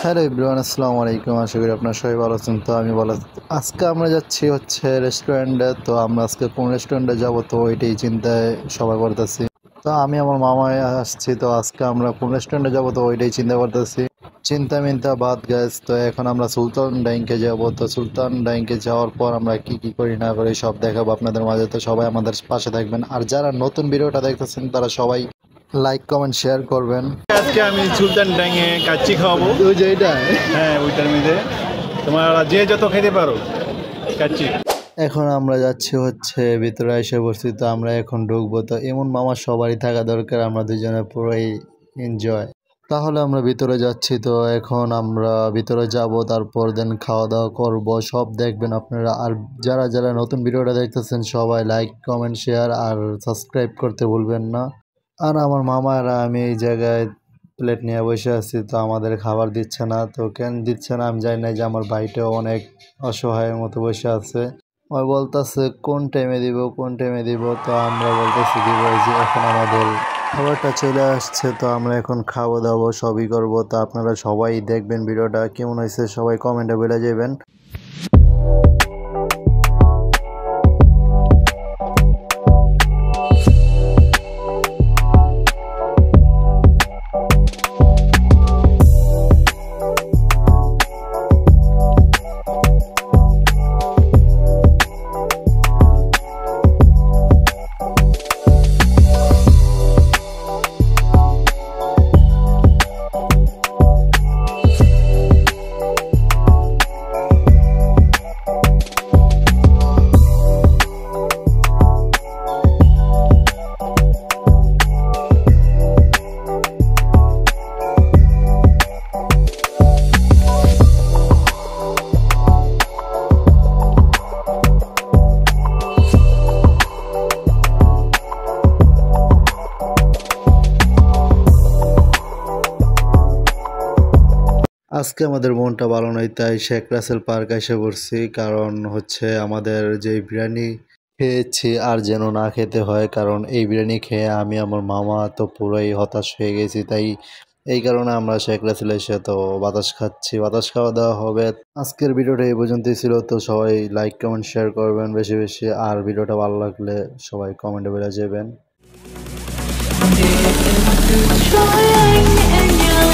Hello everyone, আসসালামু আলাইকুম। আশা করি আপনারা সবাই ভালো আছেন। তো আমি ভালো আছি। আজকে আমরা যাচ্ছি রেস্টুরেন্টে। তো আমরা আজকে কোন রেস্টুরেন্টে যাব তো ওইটাই চিন্তায় সবাই করতেছি। তো আমি আমার মামায় আসছি। তো আজকে আমরা কোন রেস্টুরেন্টে যাব তো ওইটাই চিন্তা করতেছি। চিন্তা মিন্তা বাদ গাইস। তো এখন আমরা সুলতান ডাইংকে যাব। তো সুলতান ডাইংকে যাওয়ার পর আমরা কি কি করি না করি সব দেখাবো আপনাদের মাঝে। তো সবাই আমাদের পাশে থাকবেন। আর যারা নতুন ভিডিওটা দেখতেছেন তারা সবাই লাইক কমেন্ট শেয়ার করবেন। আজকে আমি সুলতান ডাঙে কাচ্চি খাওয়াবো। ওই যে এইটা, হ্যাঁ ওইটার মধ্যে তোমার যে যত খেতে পারো কাচ্চি। এখন আমরা যাচ্ছি ভিতরে এসে বসছি। তো আমরা এখন ঢুকবো। তো এমন মামা সবারই থাকা দরকার, আমরা দুজনে পুরোই এনজয়। তাহলে আমরা ভিতরে যাচ্ছি। তো এখন আমরা ভিতরে যাব, তারপর দেন খাওয়া দাওয়া করব, সব দেখবেন আপনারা। আর যারা যারা নতুন ভিডিওটা দেখতেছেন সবাই লাইক কমেন্ট শেয়ার আর সাবস্ক্রাইব করতে ভুলবেন না। আর আমার মামারা আমি এই জায়গায় প্লেট নিয়ে বসে আছি। তো আমাদের খাবার দিচ্ছে না। তো কেন দিচ্ছে না আমি জানি না। যে আমার ভাইটাও অনেক অসহায়ের মতো বসে আছে। ওই বলতেছে কোন টাইমে দিব কোন টাইমে দিব। তো আমরা বলতেছি দিব। এই যে এখন আমাদের খাবারটা চলে আসছে। তো আমরা এখন খাওয়া দাওয়া সবই করব। তো আপনারা সবাই দেখবেন ভিডিওটা কেমন হয়েছে, সবাই কমেন্টে বলে যাবেন। আজকে আমাদের মনটা ভালো নয়, তাই শেখ রাসেল পার্ক এসে পড়ছি। কারণ আমাদের যে বিরিয়ানি খেয়েছি আর যেন না খেতে হয়। কারণ এই বিরিয়ানি খেয়ে আমি আমার মামা তো পুরোই হতাশ হয়ে গেছি। তাই এই কারণে আমরা শেখ রাসেল এসে তো বাতাস খাচ্ছি, বাতাস খাওয়া দাওয়া হবে। আজকের ভিডিওটা এই পর্যন্তই ছিল। তো সবাই লাইক কমেন্ট শেয়ার করবেন বেশি বেশি। আর ভিডিওটা ভালো লাগলে সবাই কমেন্টে বলে যাবেন। Trying and you're